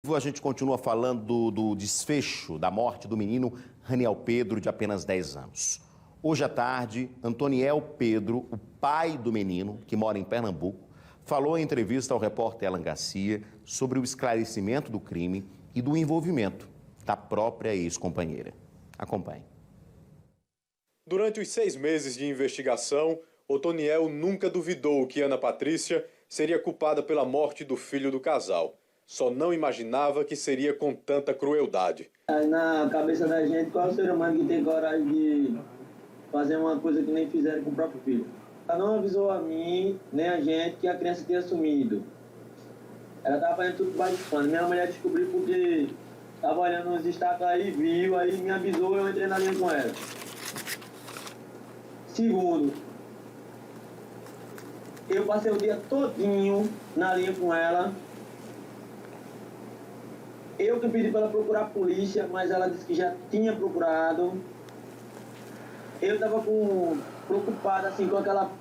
A gente continua falando do desfecho da morte do menino Raniel Pedro, de apenas 10 anos. Hoje à tarde, Antoniel Pedro, o pai do menino, que mora em Pernambuco, falou em entrevista ao repórter Alan Garcia sobre o esclarecimento do crime e do envolvimento da própria ex-companheira. Acompanhe. Durante os 6 meses de investigação, Antoniel nunca duvidou que Ana Patrícia seria culpada pela morte do filho do casal. Só não imaginava que seria com tanta crueldade. Na cabeça da gente, qual é o ser humano que tem coragem de fazer uma coisa que nem fizeram com o próprio filho? Ela não avisou a mim, nem a gente, que a criança tinha sumido. Ela estava fazendo tudo debaixo de pano. Minha mulher descobriu porque estava olhando nos destaques aí, viu, aí me avisou e eu entrei na linha com ela. Segundo, eu passei o dia todinho na linha com ela. Eu que pedi para ela procurar a polícia, mas ela disse que já tinha procurado. Eu estava preocupado, assim, com aquela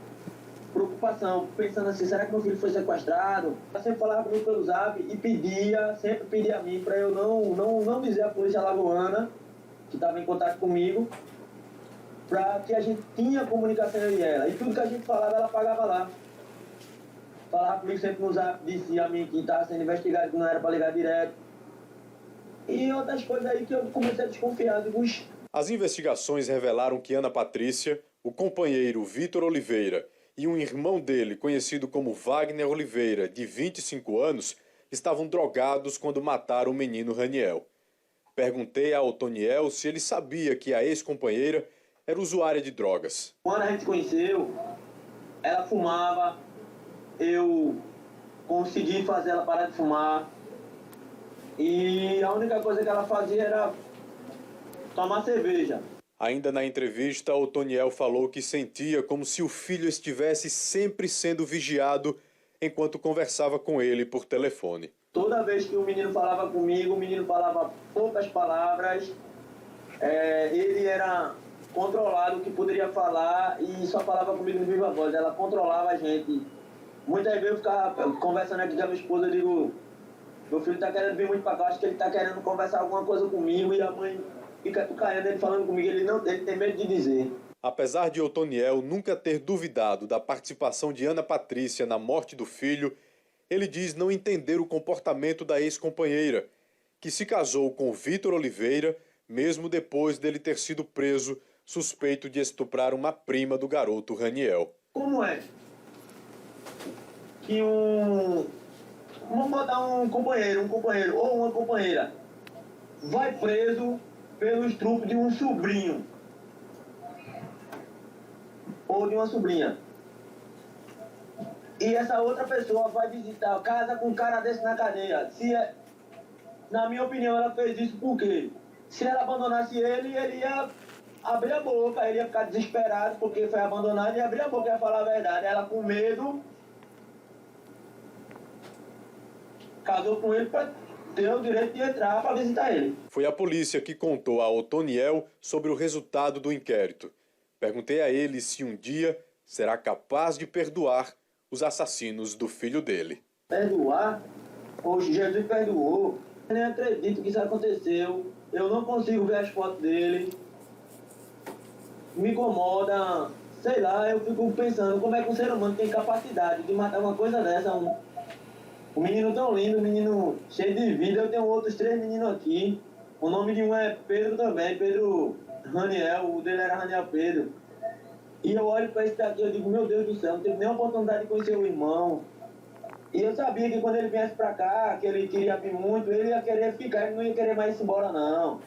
preocupação, pensando assim, será que meu filho foi sequestrado? Ela sempre falava comigo pelo zap e sempre pedia a mim para eu não dizer à polícia alagoana, que estava em contato comigo, para que a gente tinha comunicação eu e ela. E tudo que a gente falava, ela pagava lá. Falava comigo sempre no zap, dizia a mim que estava sendo investigado, que não era para ligar direto. E outras coisas aí que eu comecei a desconfiar. As investigações revelaram que Ana Patrícia, o companheiro Vitor Oliveira e um irmão dele, conhecido como Wagner Oliveira, de 25 anos, estavam drogados quando mataram o menino Raniel. Perguntei a Antoniel se ele sabia que a ex-companheira era usuária de drogas. Quando a gente se conheceu, ela fumava, eu consegui fazer ela parar de fumar. E a única coisa que ela fazia era tomar cerveja. Ainda na entrevista, Antoniel falou que sentia como se o filho estivesse sempre sendo vigiado enquanto conversava com ele por telefone. Toda vez que o menino falava comigo, o menino falava poucas palavras. Ele era controlado o que poderia falar e só falava comigo no viva voz. Ela controlava a gente. Muitas vezes eu ficava conversando aqui com a minha esposa, eu digo... Meu filho está querendo vir muito para cá, acho que ele está querendo conversar alguma coisa comigo e a mãe fica tucaiando ele falando comigo, ele tem medo de dizer. Apesar de Antoniel nunca ter duvidado da participação de Ana Patrícia na morte do filho, ele diz não entender o comportamento da ex-companheira, que se casou com Vitor Oliveira, mesmo depois dele ter sido preso, suspeito de estuprar uma prima do garoto Raniel. Como é que vamos botar um companheiro ou uma companheira vai preso pelo estupro de um sobrinho ou de uma sobrinha e essa outra pessoa vai visitar casa com um cara desse na cadeia? Na minha opinião, ela fez isso porque se ela abandonasse ele ia abrir a boca, ele ia ficar desesperado porque foi abandonado e abrir a boca e ia falar a verdade. Ela com medo casou com ele para ter o direito de entrar para visitar ele. Foi a polícia que contou a Antoniel sobre o resultado do inquérito. Perguntei a ele se um dia será capaz de perdoar os assassinos do filho dele. Perdoar? Poxa, Jesus perdoou. Eu nem acredito que isso aconteceu. Eu não consigo ver as fotos dele. Me incomoda. Sei lá, eu fico pensando como é que um ser humano tem capacidade de matar uma coisa dessa. Um menino tão lindo, um menino cheio de vida. Eu tenho outros 3 meninos aqui. O nome de um é Pedro também, Pedro Raniel, o dele era Raniel Pedro. E eu olho para esse daqui e eu digo, meu Deus do céu, não teve nem a oportunidade de conhecer o irmão. E eu sabia que quando ele viesse para cá, que ele queria vir muito, ele ia querer ficar, ele não ia querer mais ir embora não.